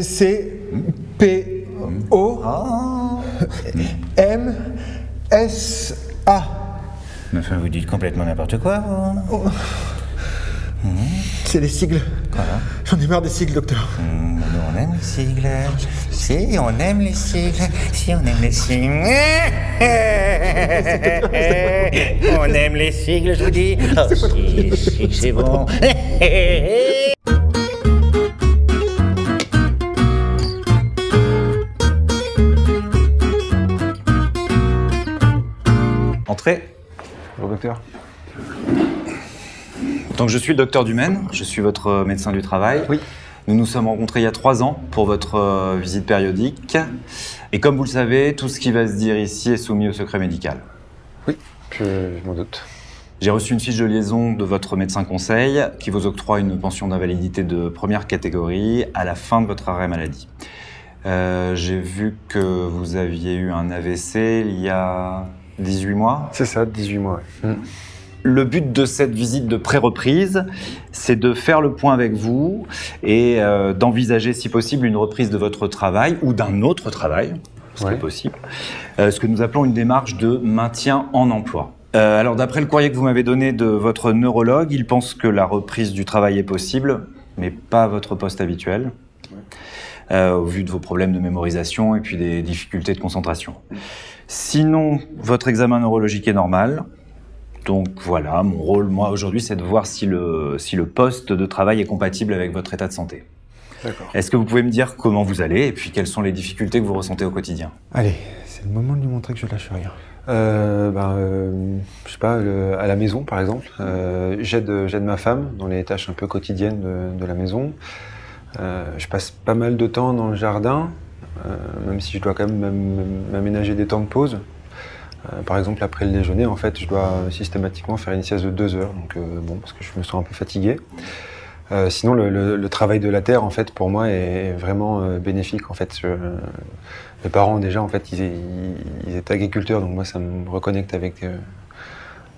C P O M S A. Enfin, vous dites complètement n'importe quoi. C'est les sigles. Voilà. J'en ai marre des sigles, docteur. Nous, on aime les sigles. Si, on aime les sigles. Si, on aime les sigles. On aime les sigles, je vous dis. Oh, si, c'est bon. Entrez. Bonjour, docteur. Donc je suis le docteur Dumaine, je suis votre médecin du travail. Oui. Nous nous sommes rencontrés il y a 3 ans pour votre visite périodique. Et comme vous le savez, tout ce qui va se dire ici est soumis au secret médical. Oui, je m'en doute. J'ai reçu une fiche de liaison de votre médecin conseil qui vous octroie une pension d'invalidité de première catégorie à la fin de votre arrêt maladie. J'ai vu que vous aviez eu un AVC il y a 18 mois. C'est ça, 18 mois, ouais. Le but de cette visite de pré-reprise, c'est de faire le point avec vous et d'envisager, si possible, une reprise de votre travail ou d'un autre travail, ce qui est possible, ce que nous appelons une démarche de maintien en emploi. Alors, d'après le courrier que vous m'avez donné de votre neurologue, il pense que la reprise du travail est possible, mais pas à votre poste habituel, au vu de vos problèmes de mémorisation et puis des difficultés de concentration. Sinon, votre examen neurologique est normal. Donc voilà, mon rôle, moi, aujourd'hui, c'est de voir si le poste de travail est compatible avec votre état de santé. D'accord. Est-ce que vous pouvez me dire comment vous allez et puis quelles sont les difficultés que vous ressentez au quotidien? Allez, c'est le moment de lui montrer que je lâche rien. Je sais pas, à la maison, par exemple. J'aide ma femme dans les tâches un peu quotidiennes de la maison. Je passe pas mal de temps dans le jardin, même si je dois quand même m'aménager des temps de pause. Par exemple, après le déjeuner, en fait, je dois systématiquement faire une sieste de 2 heures, donc bon, parce que je me sens un peu fatigué. Sinon, le travail de la terre, en fait, pour moi, est vraiment bénéfique. En fait, mes parents, déjà, en fait, ils étaient agriculteurs, donc moi, ça me reconnecte avec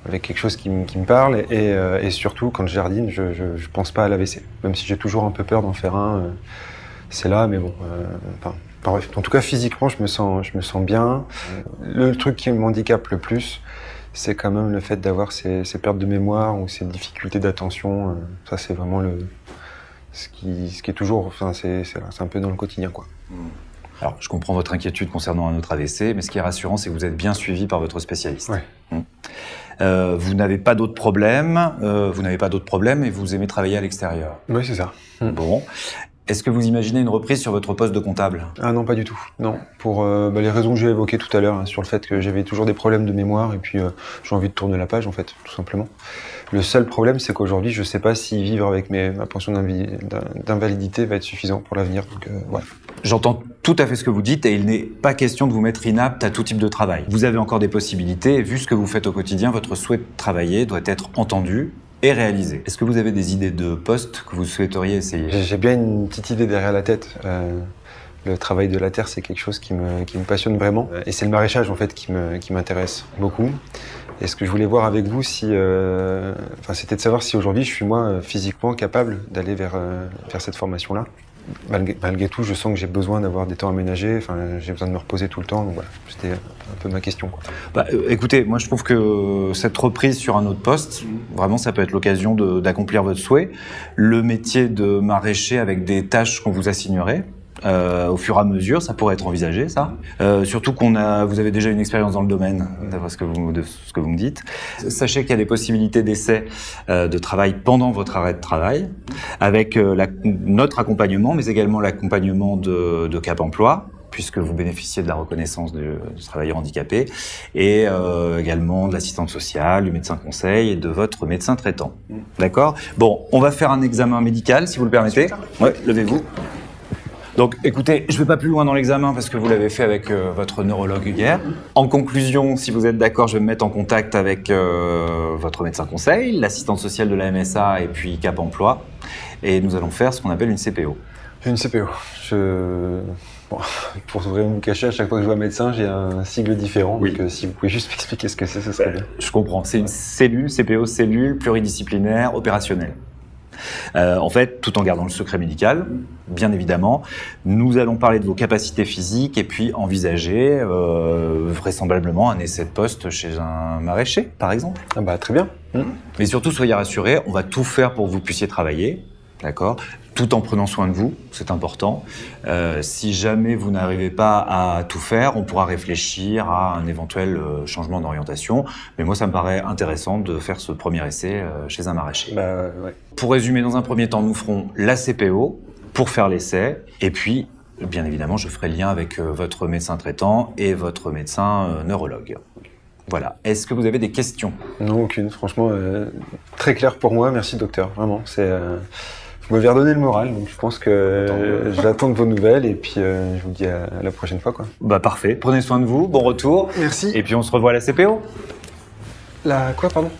quelque chose qui me parle. Et surtout, quand je jardine, je pense pas à l'AVC. Même si j'ai toujours un peu peur d'en faire un, c'est là, mais bon... Bref, en tout cas, physiquement, je me sens bien. Le truc qui m'handicape le plus, c'est quand même le fait d'avoir ces pertes de mémoire ou ces difficultés d'attention. Ça, c'est vraiment ce qui est toujours... Enfin, c'est un peu dans le quotidien, quoi. Alors, je comprends votre inquiétude concernant un autre AVC, mais ce qui est rassurant, c'est que vous êtes bien suivi par votre spécialiste. Ouais. Vous n'avez pas d'autres problèmes, et vous aimez travailler à l'extérieur. Oui, c'est ça. Bon. Est-ce que vous imaginez une reprise sur votre poste de comptable? Ah non, pas du tout. Non, pour les raisons que j'ai évoquées tout à l'heure, hein, sur le fait que j'avais toujours des problèmes de mémoire et puis j'ai envie de tourner la page, en fait, tout simplement. Le seul problème, c'est qu'aujourd'hui, je sais pas si vivre avec ma pension d'invalidité va être suffisant pour l'avenir. Donc, voilà. J'entends tout à fait ce que vous dites et il n'est pas question de vous mettre inapte à tout type de travail. Vous avez encore des possibilités et vu ce que vous faites au quotidien, votre souhait de travailler doit être entendu et réalisé. Est-ce que vous avez des idées de postes que vous souhaiteriez essayer? J'ai bien une petite idée derrière la tête. Le travail de la terre, c'est quelque chose qui me passionne vraiment. Et c'est le maraîchage, en fait, qui m'intéresse beaucoup. Et ce que je voulais voir avec vous, c'était de savoir si aujourd'hui, je suis, moi, physiquement capable d'aller vers cette formation-là. Malgré tout, je sens que j'ai besoin d'avoir des temps aménagés, enfin, j'ai besoin de me reposer tout le temps, donc voilà, c'était un peu ma question, quoi. Écoutez, moi je trouve que cette reprise sur un autre poste, vraiment ça peut être l'occasion d'accomplir votre souhait. Le métier de maraîcher avec des tâches qu'on vous assignerait, au fur et à mesure, ça pourrait être envisagé, ça. Surtout vous avez déjà une expérience dans le domaine, d'après ce que vous me dites. Sachez qu'il y a des possibilités d'essai de travail pendant votre arrêt de travail, avec notre accompagnement, mais également l'accompagnement de Cap Emploi, puisque vous bénéficiez de la reconnaissance de travailleur handicapé, et également de l'assistante sociale, du médecin conseil et de votre médecin traitant. D'accord? Bon, on va faire un examen médical, si vous le permettez. Ouais, levez-vous. Donc, écoutez, je ne vais pas plus loin dans l'examen parce que vous l'avez fait avec votre neurologue hier. En conclusion, si vous êtes d'accord, je vais me mettre en contact avec votre médecin conseil, l'assistante sociale de la MSA et puis Cap Emploi. Et nous allons faire ce qu'on appelle une CPO. Une CPO. Bon, pour rien me cacher, à chaque fois que je vois un médecin, j'ai un sigle différent. Oui. Donc, si vous pouvez juste m'expliquer ce que c'est, ce serait bien. Je comprends. C'est une cellule, CPO, cellule pluridisciplinaire opérationnelle. En fait, tout en gardant le secret médical, bien évidemment, nous allons parler de vos capacités physiques et puis envisager vraisemblablement un essai de poste chez un maraîcher, par exemple. Ah bah très bien. Mais surtout, soyez rassurés, on va tout faire pour que vous puissiez travailler, d'accord ? Tout en prenant soin de vous, c'est important. Si jamais vous n'arrivez pas à tout faire, on pourra réfléchir à un éventuel changement d'orientation. Mais moi, ça me paraît intéressant de faire ce premier essai chez un maraîcher. Bah ouais. Pour résumer, dans un premier temps, nous ferons la CPO pour faire l'essai. Et puis, bien évidemment, je ferai le lien avec votre médecin traitant et votre médecin neurologue. Voilà. Est-ce que vous avez des questions ? Non, aucune. Franchement, très clair pour moi. Merci, docteur. Vraiment, c'est... Vous m'avez redonné le moral, donc je pense que je vais attendre vos nouvelles et puis je vous dis à la prochaine fois, quoi. Bah parfait. Prenez soin de vous. Bon retour. Merci. Et puis on se revoit à la CPO. La quoi, pardon ?